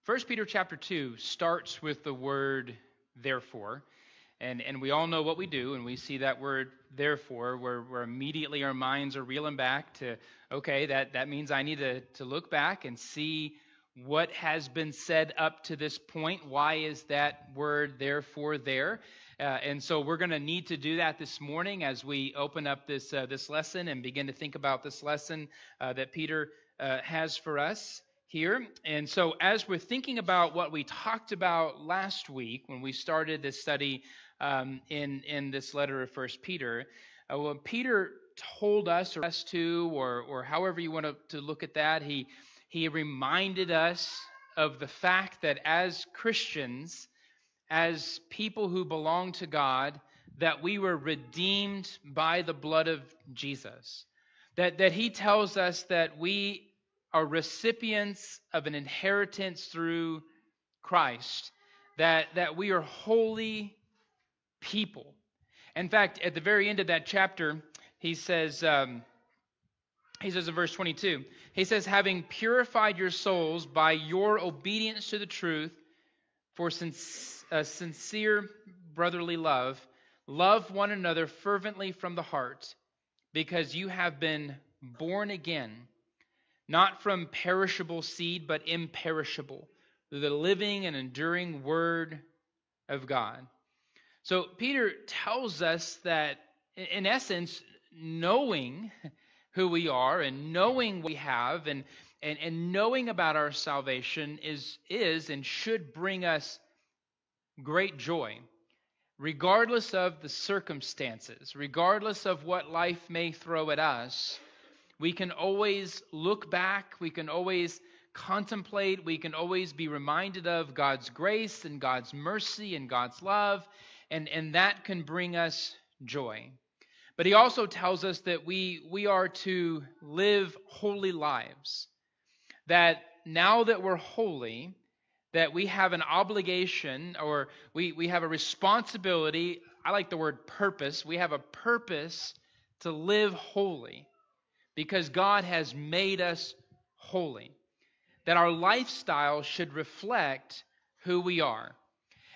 First Peter chapter 2 starts with the word therefore. And we all know what we do, and we see that word therefore, where immediately our minds are reeling back to, okay, that means I need to look back and see what has been said up to this point. Why is that word therefore there? And so we're going to need to do that this morning as we open up this lesson and begin to think about this lesson that Peter has for us here. And so as we're thinking about what we talked about last week when we started this study in this letter of First Peter, what Peter told us or however you want to look at that, he reminded us of the fact that as Christians, as people who belong to God, that we were redeemed by the blood of Jesus. That he tells us that we are recipients of an inheritance through Christ, that we are holy people. In fact, at the very end of that chapter, he says in verse 22, he says, having purified your souls by your obedience to the truth for sincere brotherly love, love one another fervently from the heart, because you have been born again, not from perishable seed, but imperishable, through the living and enduring word of God. So Peter tells us that, in essence, knowing who we are and knowing what we have and knowing about our salvation is and should bring us great joy, regardless of the circumstances, regardless of what life may throw at us. We can always look back, we can always contemplate, we can always be reminded of God's grace and God's mercy and God's love, and that can bring us joy. But he also tells us that we are to live holy lives, that now that we're holy, that we have an obligation, or we have a responsibility. I like the word purpose. We have a purpose to live holy because God has made us holy. That our lifestyle should reflect who we are.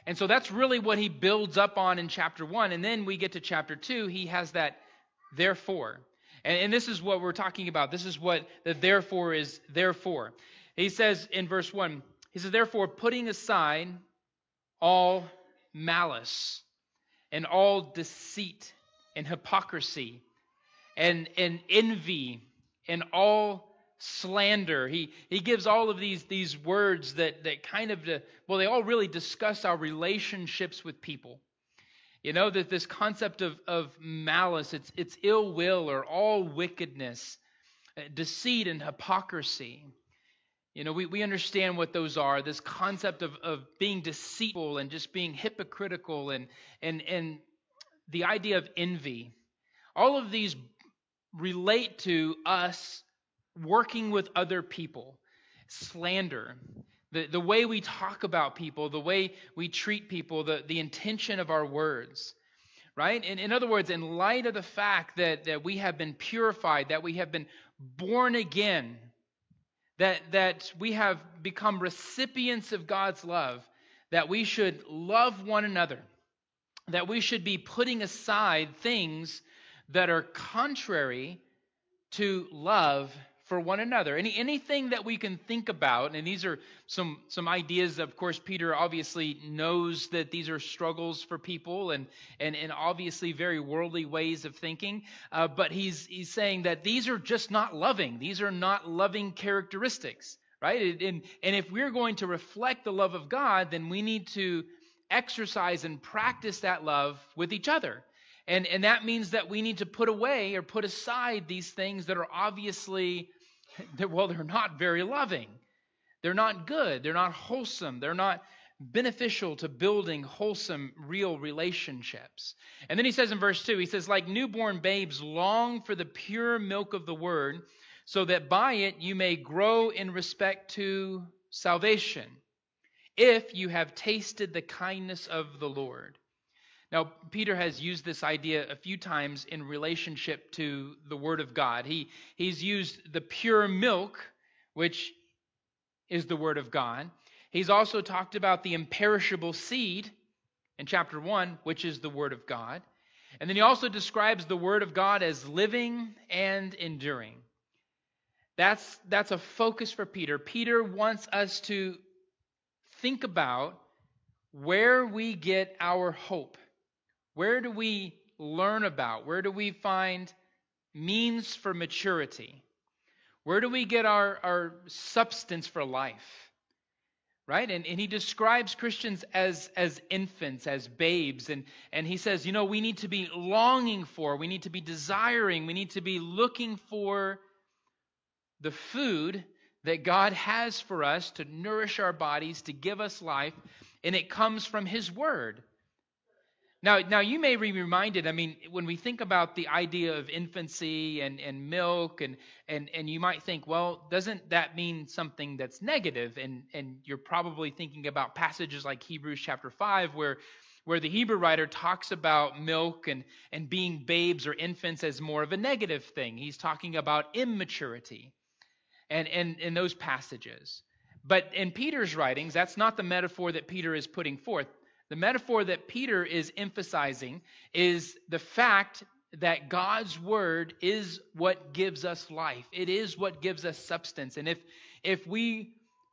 And so that's really what he builds up on in chapter 1. And then we get to chapter 2, he has that therefore. And this is what we're talking about. This is what the therefore is there for. He says in verse 1, he says, therefore, putting aside all malice and all deceit and hypocrisy and envy and all slander. He gives all of these words that kind of, they all really discuss our relationships with people. You know, that this concept of malice, it's ill will or all wickedness, deceit and hypocrisy. You know, we understand what those are, this concept of being deceitful and just being hypocritical and the idea of envy. All of these relate to us working with other people. Slander, the way we talk about people, the way we treat people, the intention of our words, right? And in other words, in light of the fact that we have been purified, that we have been born again, that we have become recipients of God's love, that we should love one another, that we should be putting aside things that are contrary to love for one another. Anything that we can think about, and these are some ideas. Of course, Peter obviously knows that these are struggles for people and obviously very worldly ways of thinking. But he's saying that these are just not loving. These are not loving characteristics, right? And if we're going to reflect the love of God, then we need to exercise and practice that love with each other. And that means that we need to put away or put aside these things that are obviously, they're not very loving. They're not good. They're not wholesome. They're not beneficial to building wholesome, real relationships. And then he says in verse 2, he says, like newborn babes long for the pure milk of the word, so that by it you may grow in respect to salvation, if you have tasted the kindness of the Lord. Now, Peter has used this idea a few times in relationship to the Word of God. He's used the pure milk, which is the Word of God. He's also talked about the imperishable seed in chapter 1, which is the Word of God. And then he also describes the Word of God as living and enduring. That's a focus for Peter. Peter wants us to think about where we get our hope. Where do we learn about? Where do we find means for maturity? Where do we get our substance for life? Right? And he describes Christians as infants, as babes. And he says, we need to be longing for, we need to be desiring, we need to be looking for the food that God has for us to nourish our bodies, to give us life, and it comes from His Word. Now you may be reminded, when we think about the idea of infancy and milk, and you might think, well, doesn't that mean something that's negative? And you're probably thinking about passages like Hebrews chapter 5, where the Hebrew writer talks about milk and being babes or infants as more of a negative thing. He's talking about immaturity. And in those passages. But in Peter's writings, that's not the metaphor that Peter is putting forth. The metaphor that Peter is emphasizing is the fact that God's Word is what gives us life. It is what gives us substance. And if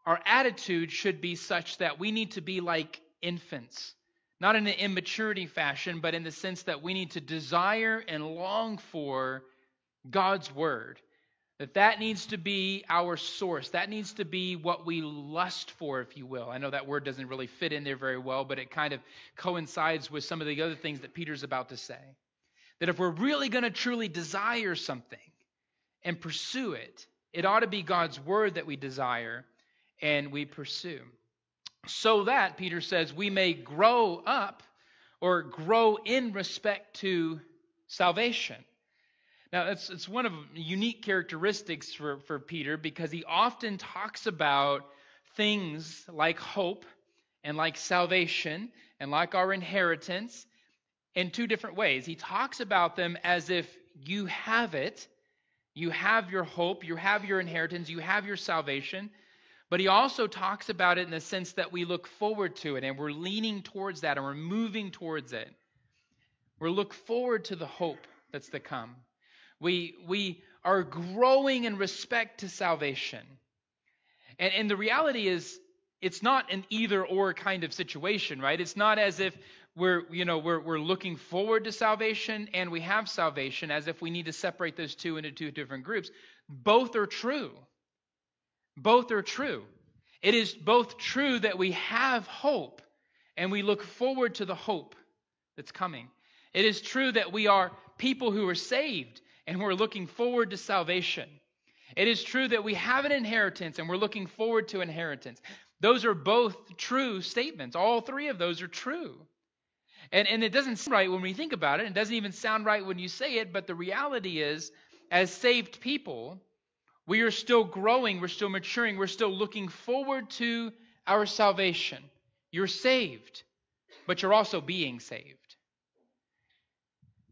our attitude should be such that we need to be like infants, not in an immaturity fashion, but in the sense that we need to desire and long for God's Word. That needs to be our source. That needs to be what we lust for, if you will. I know that word doesn't really fit in there very well, but it kind of coincides with some of the other things that Peter's about to say. That if we're really going to truly desire something and pursue it, it ought to be God's Word that we desire and we pursue. So that, Peter says, we may grow up or grow in respect to salvation. Now, it's one of the unique characteristics for Peter, because he often talks about things like hope and like salvation and like our inheritance in two different ways. He talks about them as if you have it, you have your hope, you have your inheritance, you have your salvation, but he also talks about it in the sense that we look forward to it and we're leaning towards that and we're moving towards it. We look forward to the hope that's to come. We are growing in respect to salvation. And the reality is, it's not an either-or kind of situation, right? It's not as if we're looking forward to salvation and we have salvation, as if we need to separate those two into two different groups. Both are true. Both are true. It is both true that we have hope and we look forward to the hope that's coming. It is true that we are people who are saved and we're looking forward to salvation. It is true that we have an inheritance and we're looking forward to inheritance. Those are both true statements. All three of those are true. And it doesn't sound right when we think about it. It doesn't even sound right when you say it. But the reality is, as saved people, we are still growing. We're still maturing. We're still looking forward to our salvation. You're saved, but you're also being saved.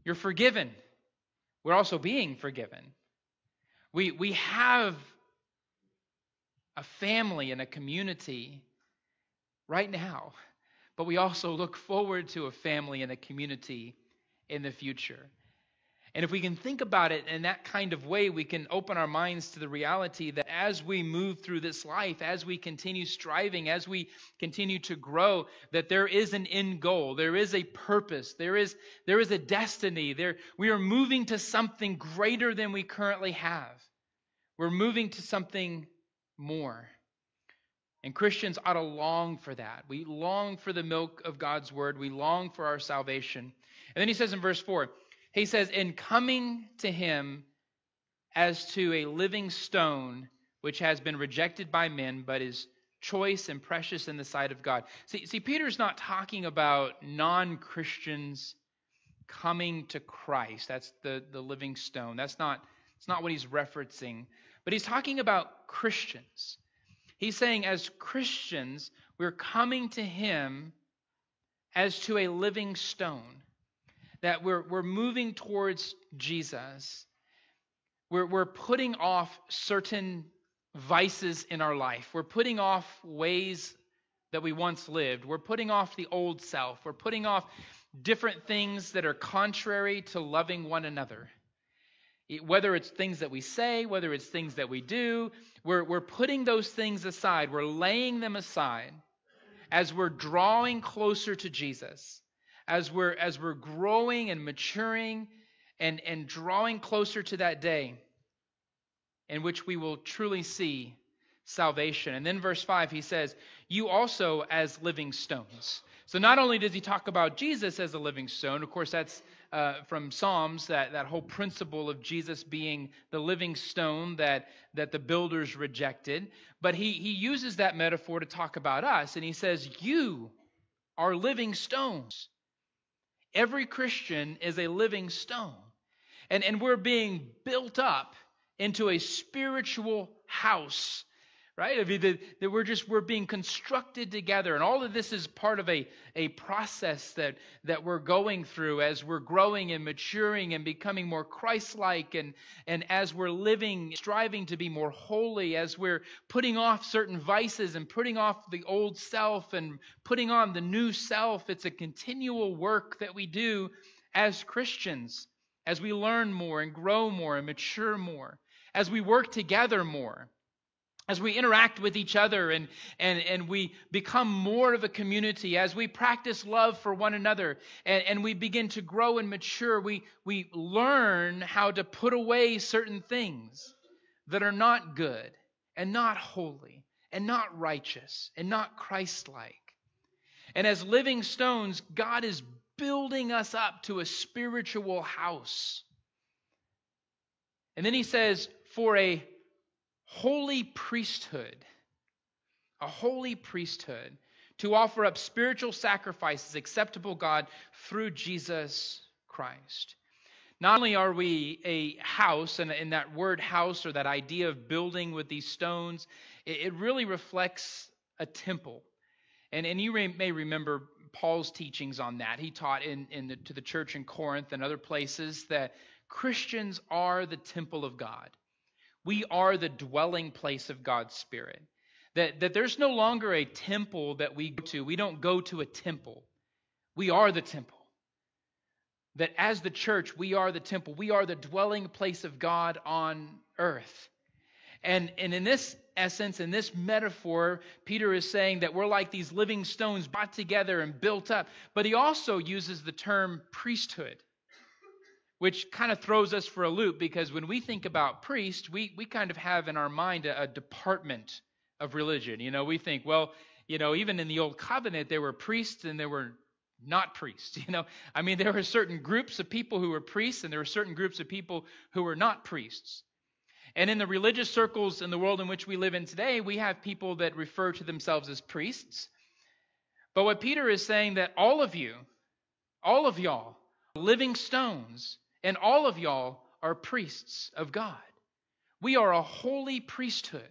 You're forgiven. We're also being forgiven. We have a family and a community right now, but we also look forward to a family and a community in the future. And if we can think about it in that kind of way, we can open our minds to the reality that as we move through this life, as we continue striving, as we continue to grow, that there is an end goal, there is a purpose, there is a destiny. We are moving to something greater than we currently have. We're moving to something more. And Christians ought to long for that. We long for the milk of God's word. We long for our salvation. And then he says in verse 4, he says, in coming to him as to a living stone, which has been rejected by men, but is choice and precious in the sight of God. See, Peter's not talking about non-Christians coming to Christ. That's the living stone. It's not what he's referencing. But he's talking about Christians. He's saying as Christians, we're coming to him as to a living stone. That we're moving towards Jesus. We're putting off certain vices in our life. We're putting off ways that we once lived. We're putting off the old self. We're putting off different things that are contrary to loving one another. Whether it's things that we say, whether it's things that we do, we're putting those things aside. We're laying them aside as we're drawing closer to Jesus, as we're growing and maturing and drawing closer to that day in which we will truly see salvation. And then verse 5, he says, you also as living stones. So not only does he talk about Jesus as a living stone, of course that's from Psalms, that whole principle of Jesus being the living stone that the builders rejected, but he uses that metaphor to talk about us, and he says, you are living stones. Every Christian is a living stone. And we're being built up into a spiritual house, right? I mean, that we're being constructed together. And all of this is part of a process that we're going through as we're growing and maturing and becoming more Christ-like, and as we're living, striving to be more holy, as we're putting off certain vices and putting off the old self and putting on the new self. It's a continual work that we do as Christians, as we learn more and grow more and mature more, as we work together more, as we interact with each other and we become more of a community, as we practice love for one another and we begin to grow and mature, we learn how to put away certain things that are not good and not holy and not righteous and not Christ-like. And as living stones, God is building us up to a spiritual house. And then he says, for a holy priesthood, to offer up spiritual sacrifices acceptable to God through Jesus Christ. Not only are we a house, and in that word house, or that idea of building with these stones, it really reflects a temple. And you may remember Paul's teachings on that. He taught to the church in Corinth and other places that Christians are the temple of God. We are the dwelling place of God's Spirit. That there's no longer a temple that we go to. We don't go to a temple. We are the temple. That as the church, we are the temple. We are the dwelling place of God on earth. And in this essence, in this metaphor, Peter is saying that we're like these living stones brought together and built up. But he also uses the term priesthood, which kind of throws us for a loop, because when we think about priest, we kind of have in our mind a department of religion. We think, well, even in the Old Covenant, there were priests and there were not priests. There were certain groups of people who were priests and there were certain groups of people who were not priests. And in the religious circles in the world in which we live in today, we have people that refer to themselves as priests. But what Peter is saying, that all of y'all, living stones, and all of y'all are priests of God. We are a holy priesthood.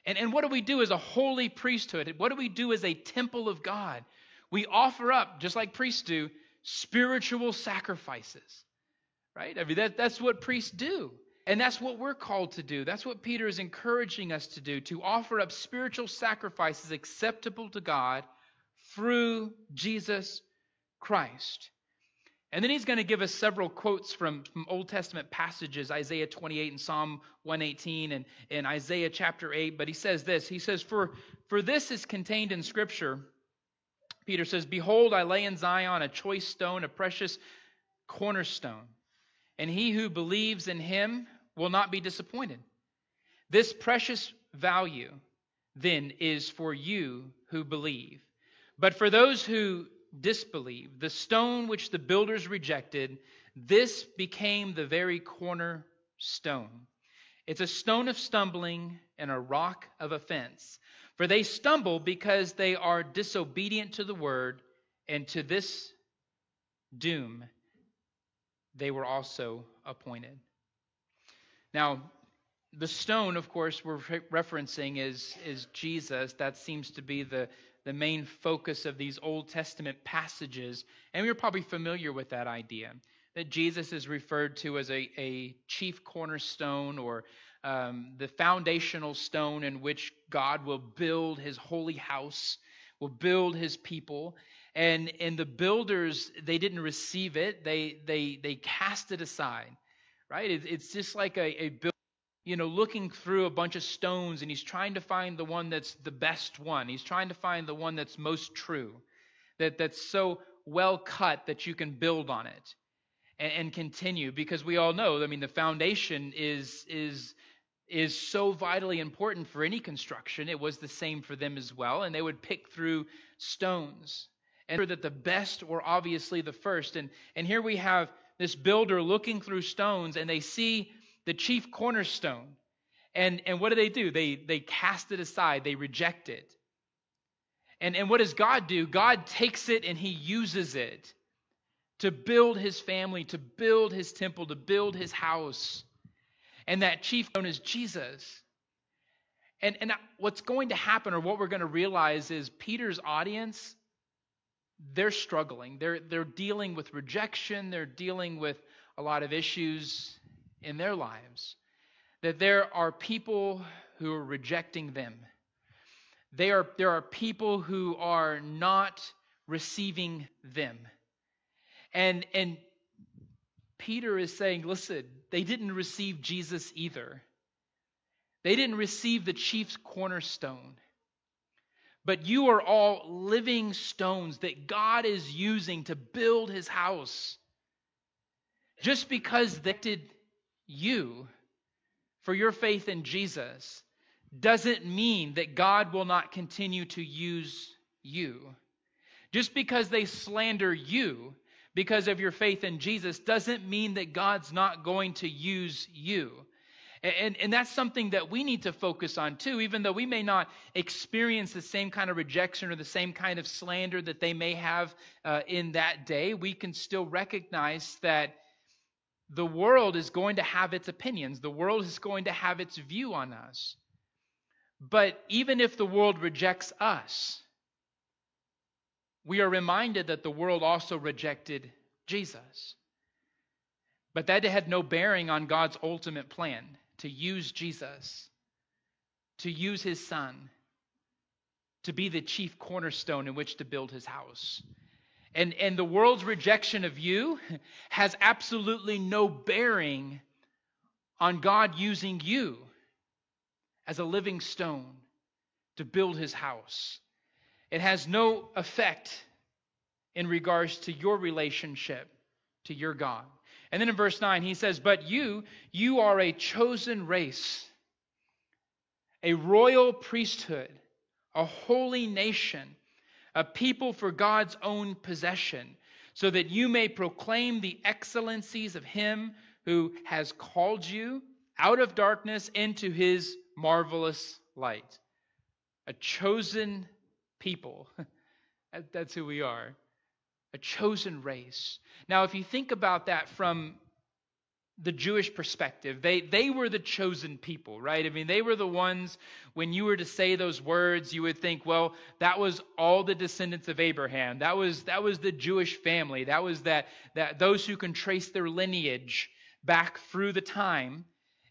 And what do we do as a holy priesthood? What do we do as a temple of God? We offer up, just like priests do, spiritual sacrifices. Right? That's what priests do. And that's what we're called to do. That's what Peter is encouraging us to do, to offer up spiritual sacrifices acceptable to God through Jesus Christ. And then he's going to give us several quotes from Old Testament passages, Isaiah 28 and Psalm 118 and Isaiah chapter 8. But he says this, he says, for this is contained in Scripture. Peter says, behold, I lay in Zion a choice stone, a precious cornerstone. And he who believes in him will not be disappointed. This precious value, then, is for you who believe. But for those who disbelieve, the stone which the builders rejected, this became the very cornerstone. It's a stone of stumbling and a rock of offense. For they stumble because they are disobedient to the word, and to this doom they were also appointed. Now, the stone, of course, we're referencing is Jesus. That seems to be the main focus of these Old Testament passages. And we're probably familiar with that idea, that Jesus is referred to as a chief cornerstone, or the foundational stone in which God will build his holy house. will build his people. And the builders, they didn't receive it. They cast it aside, right? It's just like a builder, looking through a bunch of stones, and he's trying to find the one that's the best one. He's trying to find the one that's most true, that's so well cut that you can build on it and continue. Because we all know, I mean, the foundation is so vitally important for any construction. It was the same for them as well, and they would pick through stones. And that the best were obviously the first. And here we have this builder looking through stones, and they see the chief cornerstone. And what do? They cast it aside. They reject it. And what does God do? God takes it and he uses it to build his family, to build his temple, to build his house. And that chief known as Jesus. And what's going to happen, or what we're going to realize, is Peter's audience, they're struggling. They're dealing with rejection. They're dealing with a lot of issues in their lives. That there are people who are rejecting them. There are people who are not receiving them. And Peter is saying, listen, they didn't receive Jesus either. They didn't receive the chief's cornerstone. But you are all living stones that God is using to build his house. Just because they did you for your faith in Jesus doesn't mean that God will not continue to use you. Just because they slander you because of your faith in Jesus doesn't mean that God's not going to use you. And that's something that we need to focus on too, even though we may not experience the same kind of rejection or the same kind of slander that they may have in that day. We can still recognize that the world is going to have its opinions. The world is going to have its view on us. But even if the world rejects us, we are reminded that the world also rejected Jesus. But that had no bearing on God's ultimate plan to use Jesus, to use his Son, to be the chief cornerstone in which to build his house. And the world's rejection of you has absolutely no bearing on God using you as a living stone to build his house. It has no effect in regards to your relationship to your God. And then in verse 9, he says, but you are a chosen race, a royal priesthood, a holy nation, a people for God's own possession, so that you may proclaim the excellencies of him who has called you out of darkness into his marvelous light. A chosen people. That's who we are. A chosen race. Now, if you think about that from the Jewish perspective, they were the chosen people, right? I mean, they were the ones, when you were to say those words, you would think, well, that was all the descendants of Abraham. That was the Jewish family. That was that those who can trace their lineage back through the time,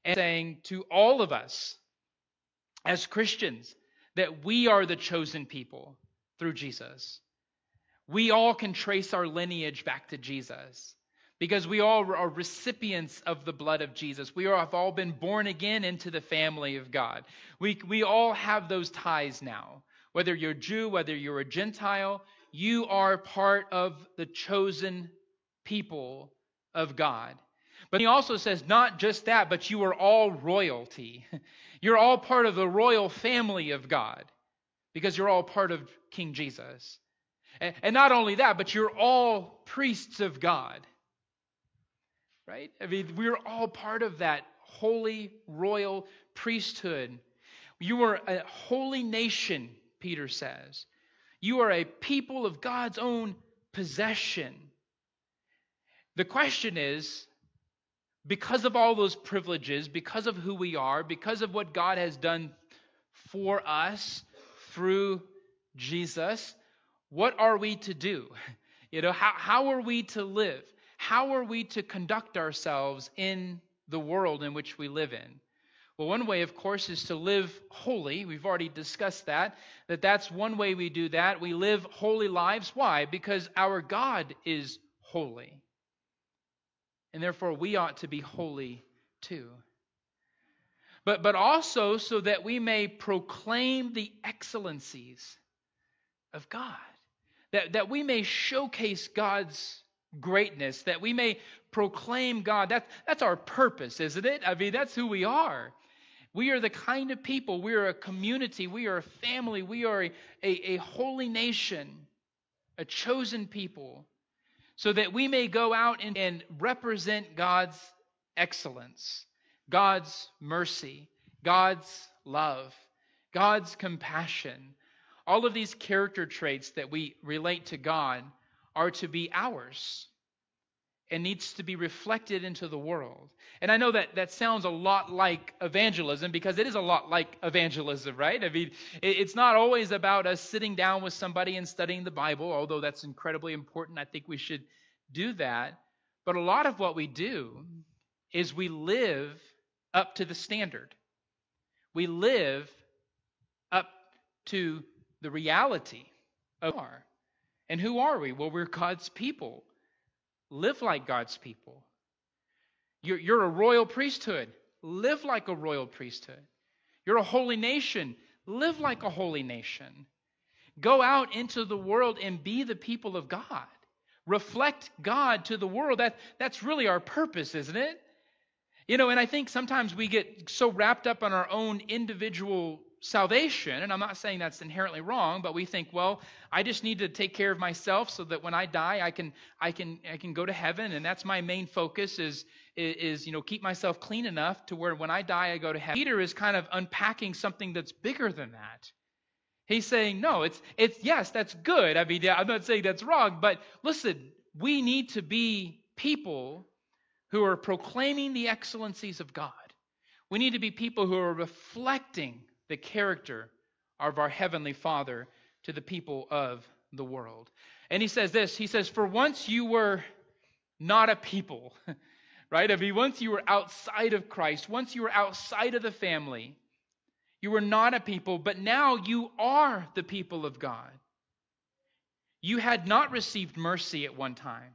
and saying to all of us as Christians that we are the chosen people through Jesus. We all can trace our lineage back to Jesus because we all are recipients of the blood of Jesus. We have all been born again into the family of God. We all have those ties now. Whether you're Jew, whether you're a Gentile, you are part of the chosen people of God. But he also says not just that, but you are all royalty. You're all part of the royal family of God because you're all part of King Jesus. And not only that, but you're all priests of God. Right? I mean, we're all part of that holy, royal priesthood. You are a holy nation, Peter says. You are a people of God's own possession. The question is, because of all those privileges, because of who we are, because of what God has done for us through Jesus, what are we to do? How are we to live? How are we to conduct ourselves in the world in which we live in? Well, one way, of course, is to live holy. We've already discussed that's one way we do that. We live holy lives. Why? Because our God is holy. And therefore, we ought to be holy too. But also so that we may proclaim the excellencies of God. That we may showcase God's greatness. That we may proclaim God. That's our purpose, isn't it? I mean, that's who we are. We are the kind of people, we are a community, we are a family, we are a holy nation, a chosen people, so that we may go out and represent God's excellence, God's mercy, God's love, God's compassion. All of these character traits that we relate to God are to be ours and needs to be reflected into the world. And I know that sounds a lot like evangelism, because it is a lot like evangelism, right? I mean, it's not always about us sitting down with somebody and studying the Bible, although that's incredibly important. I think we should do that. But a lot of what we do is we live up to the standard. We live up to the reality of our. And who are we? Well, we're God's people. Live like God's people. You're a royal priesthood. Live like a royal priesthood. You're a holy nation. Live like a holy nation. Go out into the world and be the people of God. Reflect God to the world. That's really our purpose, isn't it? You know, and I think sometimes we get so wrapped up on our own individual salvation, and I'm not saying that's inherently wrong, but we think, well, I just need to take care of myself so that when I die, I can go to heaven, and that's my main focus is keep myself clean enough to where when I die, I go to heaven. Peter is kind of unpacking something that's bigger than that. He's saying, no, it's yes, that's good. I mean, I'm not saying that's wrong, but listen, we need to be people who are proclaiming the excellencies of God. We need to be people who are reflecting the character of our Heavenly Father to the people of the world. And he says this, he says, for once you were not a people, right? I mean, once you were outside of Christ, once you were outside of the family, you were not a people, but now you are the people of God. You had not received mercy at one time,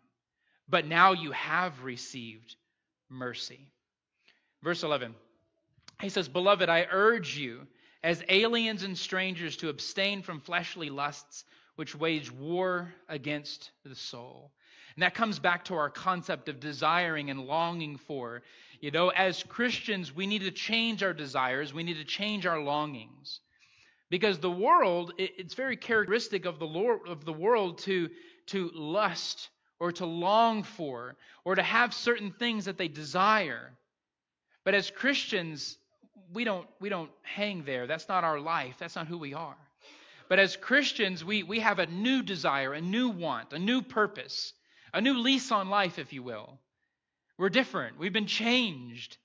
but now you have received mercy. Verse 11, he says, beloved, I urge you, as aliens and strangers, to abstain from fleshly lusts which wage war against the soul. And that comes back to our concept of desiring and longing for. You know, as Christians, we need to change our desires. We need to change our longings. Because the world, it's very characteristic of the world to lust or to long for or to have certain things that they desire. But as Christians, we don't hang there. That's not our life. That's not who we are. But as Christians, we have a new desire, a new want, a new purpose, a new lease on life, if you will. We're different. We've been changed.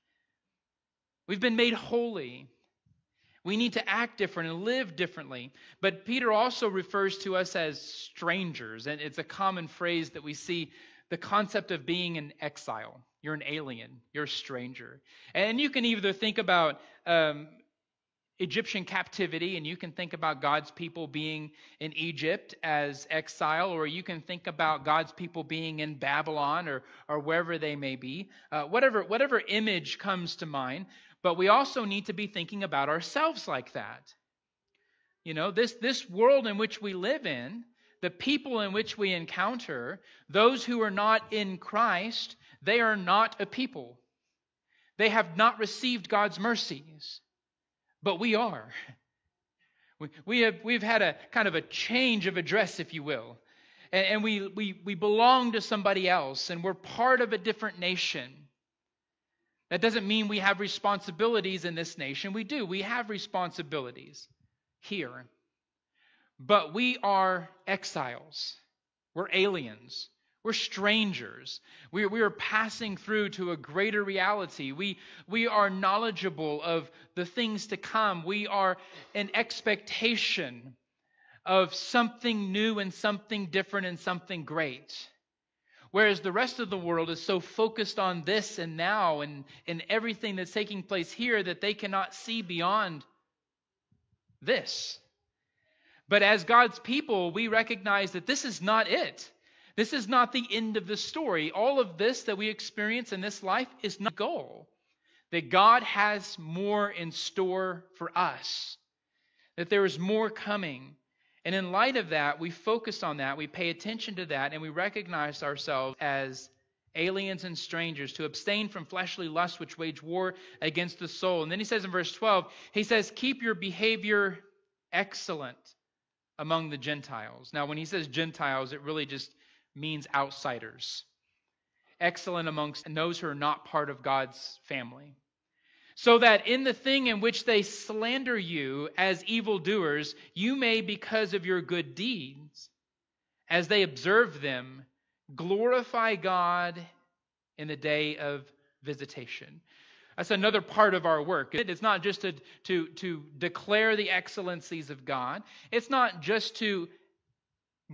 We've been made holy. We need to act different and live differently. But Peter also refers to us as strangers. And it's a common phrase that we see, the concept of being an exile. You're an alien. You're a stranger. And you can either think about Egyptian captivity, and you can think about God's people being in Egypt as exile, or you can think about God's people being in Babylon or wherever they may be. Whatever image comes to mind. But we also need to be thinking about ourselves like that. You know, this world in which we live in, the people in which we encounter, those who are not in Christ, they are not a people. They have not received God's mercies, but we are. We've had a kind of a change of address, if you will, and we belong to somebody else, and we're part of a different nation. That doesn't mean we have responsibilities in this nation. We do. We have responsibilities here. But we are exiles. We're aliens. We're strangers. We are passing through to a greater reality. We are knowledgeable of the things to come. We are in expectation of something new and something different and something great. Whereas the rest of the world is so focused on this and now and everything that's taking place here that they cannot see beyond this. But as God's people, we recognize that this is not it. This is not the end of the story. All of this that we experience in this life is not the goal. That God has more in store for us. That there is more coming. And in light of that, we focus on that, we pay attention to that, and we recognize ourselves as aliens and strangers, to abstain from fleshly lusts which wage war against the soul. And then he says in verse 12, he says, keep your behavior excellent among the Gentiles. Now, when he says Gentiles, it really just means outsiders. Excellent amongst those who are not part of God's family. So that in the thing in which they slander you as evildoers, you may, because of your good deeds, as they observe them, glorify God in the day of visitation. That's another part of our work. It's not just to declare the excellencies of God. It's not just to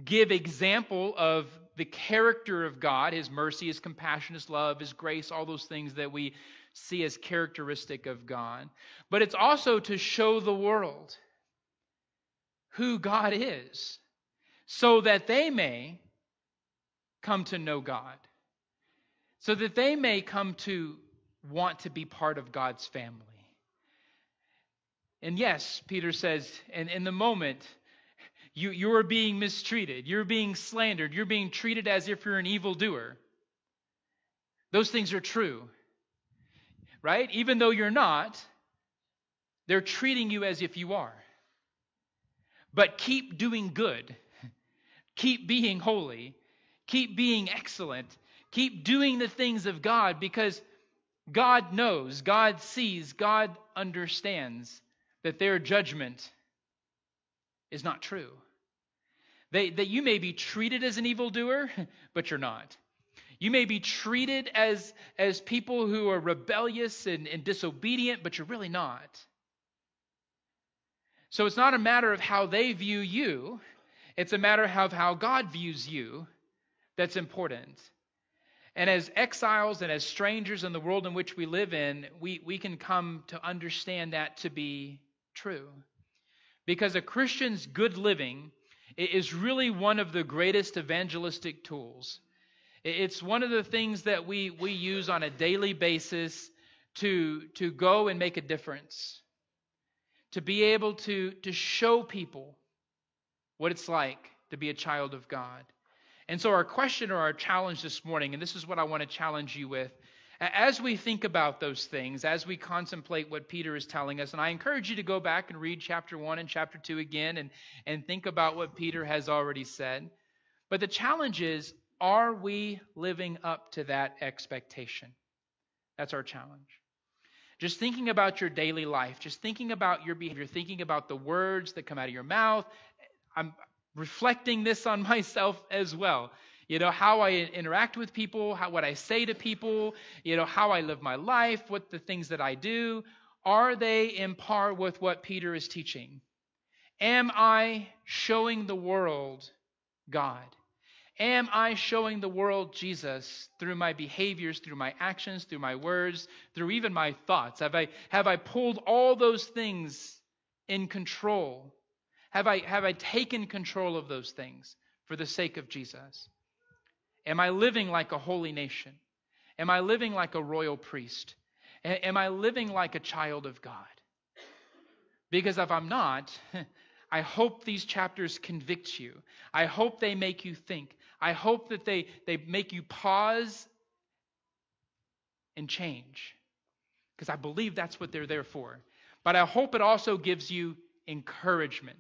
give example of the character of God, His mercy, His compassion, His love, His grace, all those things that we see as characteristic of God. But it's also to show the world who God is, so that they may come to know God, so that they may come to want to be part of God's family. And yes, Peter says, and in the moment, you are being mistreated, you're being slandered, you're being treated as if you're an evildoer. Those things are true. Right? Even though you're not, they're treating you as if you are. But keep doing good. Keep being holy. Keep being excellent. Keep doing the things of God, because God knows, God sees, God understands that their judgment is not true. That you may be treated as an evildoer, but you're not. You may be treated as people who are rebellious and disobedient, but you're really not. So it's not a matter of how they view you. It's a matter of how God views you that's important. And as exiles and as strangers in the world in which we live in, we can come to understand that to be true. Because a Christian's good living is really one of the greatest evangelistic tools. It's one of the things that we use on a daily basis to go and make a difference. To be able to show people what it's like to be a child of God. And so our question or our challenge this morning, and this is what I want to challenge you with, as we think about those things, as we contemplate what Peter is telling us, and I encourage you to go back and read chapter 1 and chapter 2 again and think about what Peter has already said. But the challenge is, are we living up to that expectation? That's our challenge. Just thinking about your daily life, just thinking about your behavior, thinking about the words that come out of your mouth. I'm reflecting this on myself as well. How I interact with people, what I say to people, how I live my life, what the things that I do. Are they in par with what Peter is teaching? Am I showing the world God? Am I showing the world Jesus through my behaviors, through my actions, through my words, through even my thoughts? Have I pulled all those things in control? Have I taken control of those things for the sake of Jesus? Am I living like a holy nation? Am I living like a royal priest? Am I living like a child of God? Because if I'm not, I hope these chapters convict you. I hope they make you think. I hope that they make you pause and change. Because I believe that's what they're there for. But I hope it also gives you encouragement.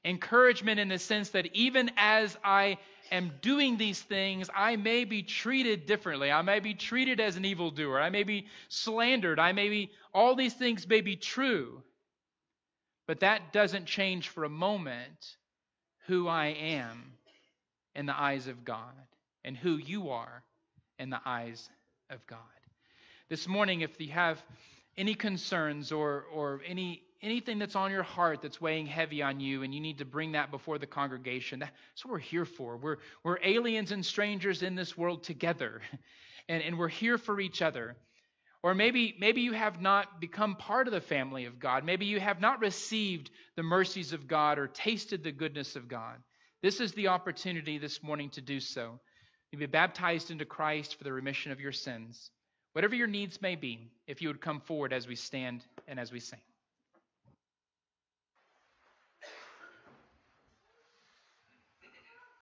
Encouragement in the sense that even as I am doing these things, I may be treated differently. I may be treated as an evildoer. I may be slandered. All these things may be true. But that doesn't change for a moment who I am in the eyes of God and who you are in the eyes of God. This morning, if you have any concerns or any anything that's on your heart that's weighing heavy on you and you need to bring that before the congregation, that's what we're here for. We're aliens and strangers in this world together, and we're here for each other. Or maybe you have not become part of the family of God. Maybe you have not received the mercies of God or tasted the goodness of God. This is the opportunity this morning to do so. You be baptized into Christ for the remission of your sins. Whatever your needs may be, if you would come forward as we stand and as we sing.